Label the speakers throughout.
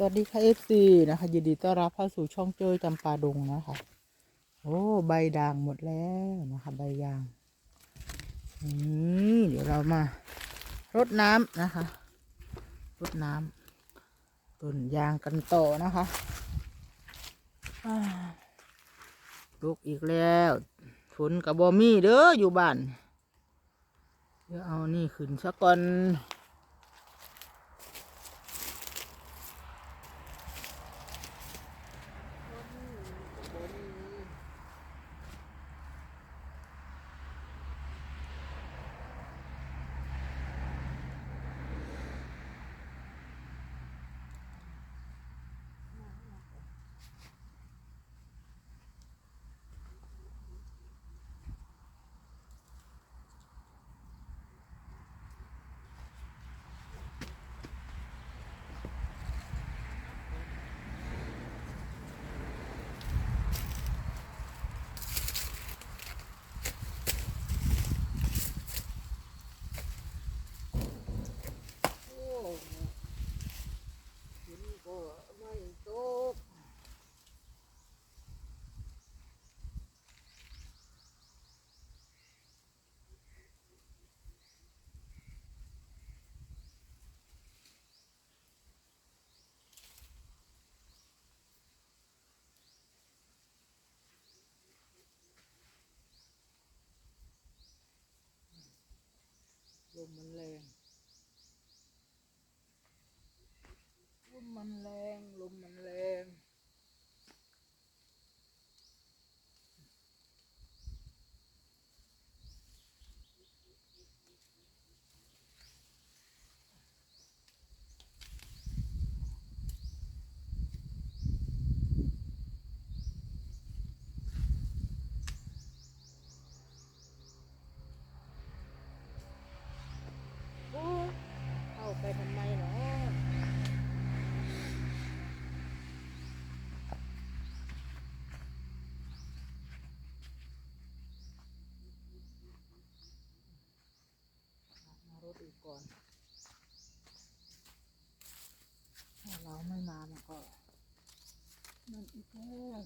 Speaker 1: สวัสดีค่ะFCนะคะยินดีต้อนรับเข้าสู่ช่องเจ้ยจำปาดงนะคะโอ้ใบด่างหมดแล้วนะคะใบยางนี่เดี๋ยวเรามารดน้ำนะคะรดน้ำต้นยางกันต่อนะคะลูกอีกแล้วฝนกับบอมี่เด้ออยู่บ้านเดี๋ยวเอานี่ขึ้นซะก่อนไม่ตกลมมันแรงลมมันแรงลมมันแรงโอ้เข้าไปทำไมเนาะมารถอีกก่อนถ้าเราไม่มามันก็นั่นอีกแล้ว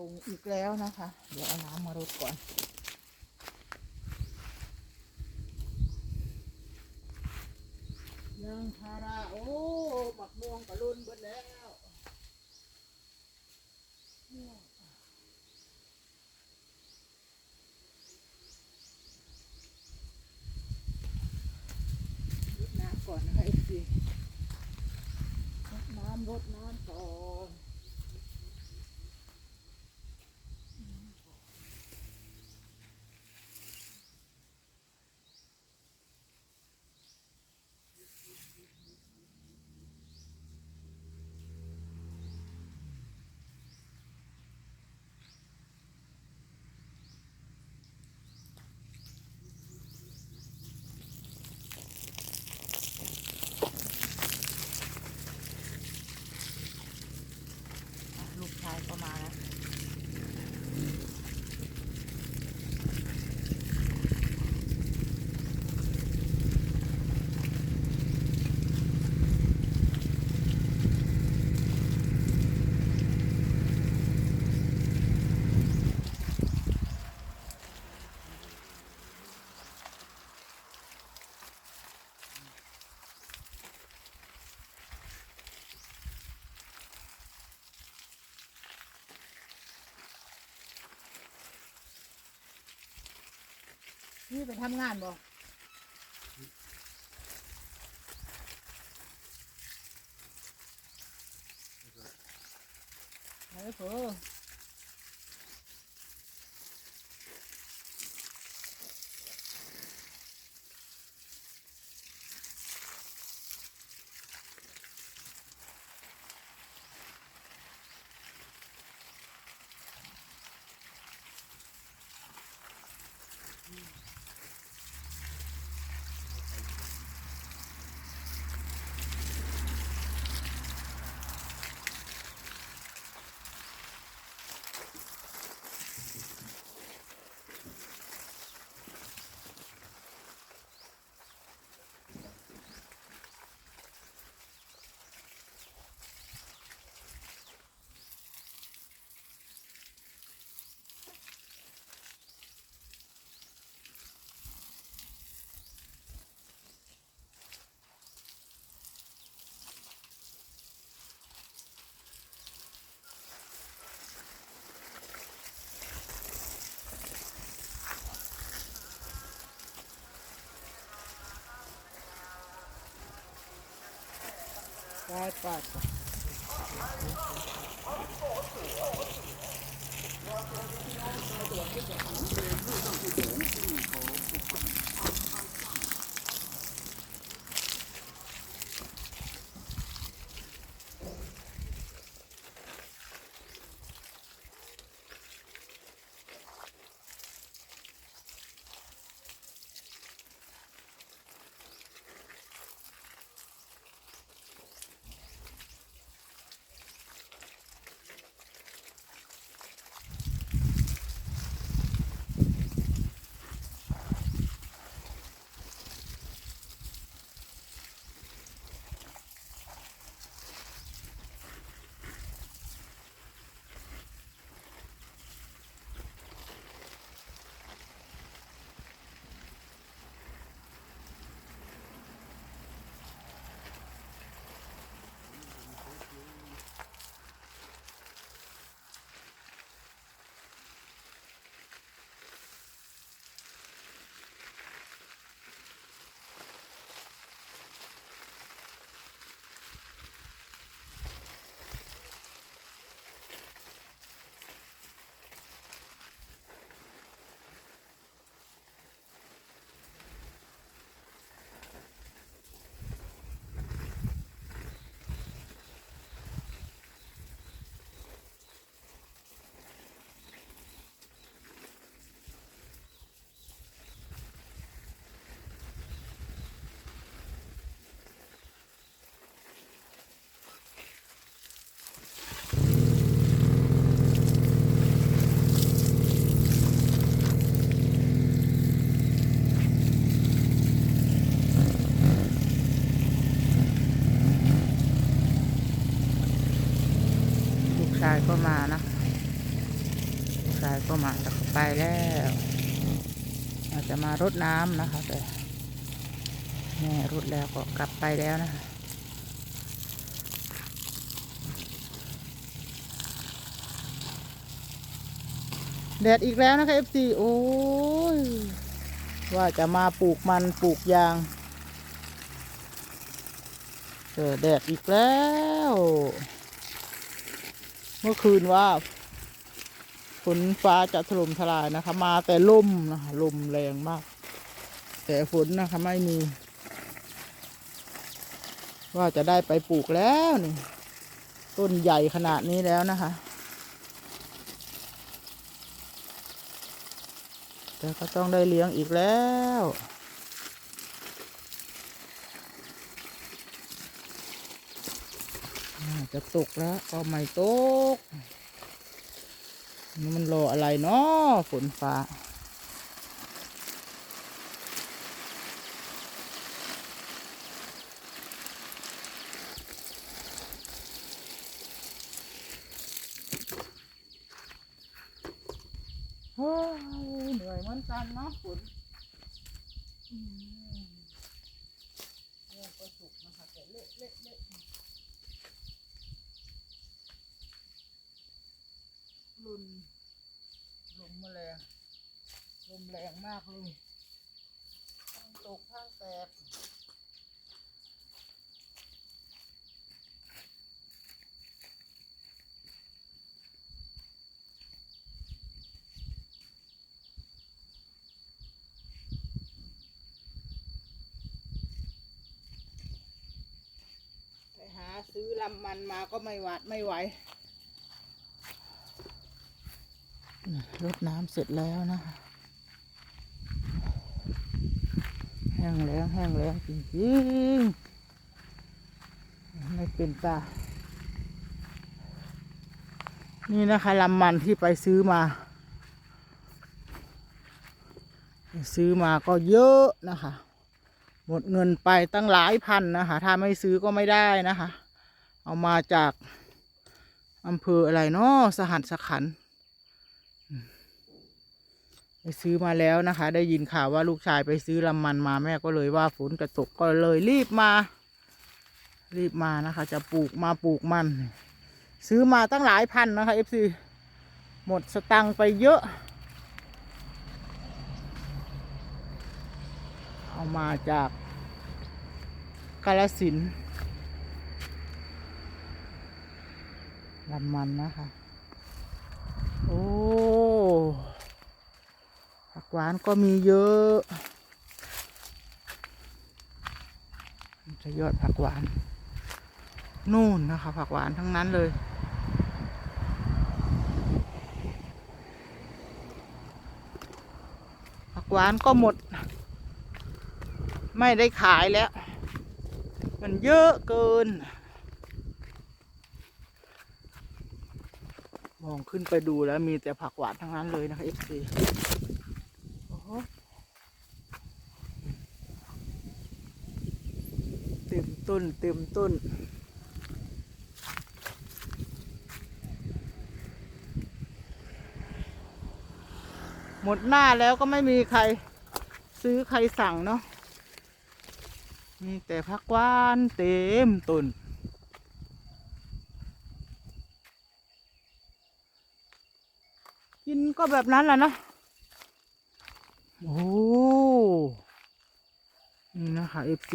Speaker 1: ปรุงอีกแล้วนะคะเดี๋ยวเอาน้ำมารดก่อนยังพาราโอ้หมักม่วงกระลุนเบิดแล้วรดน้ำก่อนนะคะสิรดน้ำก่อนลูกชายก็มาแล้วนี่ไปทำงานบ่ไหนเถอะ ได้ปาดลูกชายก็มานะลูกชายก็มาแล้วก็ไปแล้วอาจจะมารดน้ำนะคะแต่แม่รดแล้วก็กลับไปแล้วนะคะแดดอีกแล้วนะคะ FC โอ้ยว่าจะมาปลูกมันปลูกยางแดดอีกแล้วเมื่อคืนว่าฝนฟ้าจะถล่มทลายนะคะมาแต่ลมนะคะลมแรงมากแต่ฝนนะคะไม่มีว่าจะได้ไปปลูกแล้วนี่ต้นใหญ่ขนาดนี้แล้วนะคะแต่ก็ต้องได้เลี้ยงอีกแล้วจะตกแล้วก็ไม่ตกมันรออะไรเนาะฝนฟ้าเหนื่อยเหมือนกันเนาะฝนก็สุกนะคะแต่เละรุนลมมาแรงลมแรงมากเลยทั้งตกทั้งแตกไปหาซื้อลำมันมาก็ไม่หวาดไม่ไหวรดน้ำเสร็จแล้วนะคะแห้งแล้งจริงๆไม่เป็นตานี่นะคะลำมันที่ไปซื้อมาก็เยอะนะคะหมดเงินไปตั้งหลายพันนะคะถ้าไม่ซื้อก็ไม่ได้นะคะเอามาจากอำเภออะไรเนาะสหัสขันธ์ไปซื้อมาแล้วนะคะได้ยินข่าวว่าลูกชายไปซื้อลำมันมาแม่ก็เลยว่าฝนจะตกก็เลยรีบมานะคะจะปลูกมันซื้อมาตั้งหลายพันนะคะ FC หมดสตังค์ไปเยอะเอามาจากกาฬสินธุ์ ลำมันนะคะโอ้ผักหวานก็มีเยอะจะยอดผักหวานนู่นนะคะผักหวานทั้งนั้นเลยผักหวานก็หมดไม่ได้ขายแล้วมันเยอะเกินมองขึ้นไปดูแล้วมีแต่ผักหวานทั้งนั้นเลยนะคะ FC โอ้โหเต็มต้นเต็มต้นหมดหน้าแล้วก็ไม่มีใครซื้อใครสั่งเนาะมีแต่ผักหวานเต็มต้นกินก็แบบนั้นแหละนะโอ้นี่นะคะ FC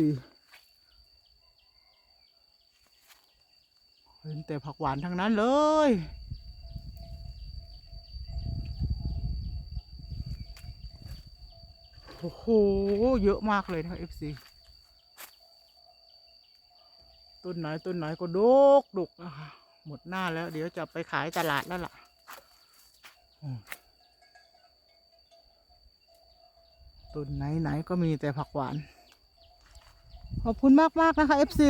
Speaker 1: เห็นแต่ผักหวานทั้งนั้นเลยโอ้โหเยอะมากเลยนะคะ FC ต้นไหนก็ดกนะคะหมดหน้าแล้วเดี๋ยวจะไปขายตลาดแล้วล่ะต้นไหนก็มีแต่ผักหวานขอบคุณมากนะคะ FC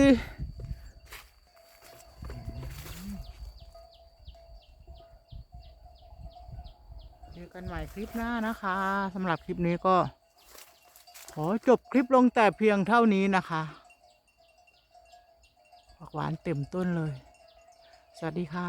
Speaker 1: เจอกันใหม่คลิปหน้านะคะสำหรับคลิปนี้ก็ขอจบคลิปลงแต่เพียงเท่านี้นะคะผักหวานเต็มต้นเลยสวัสดีค่ะ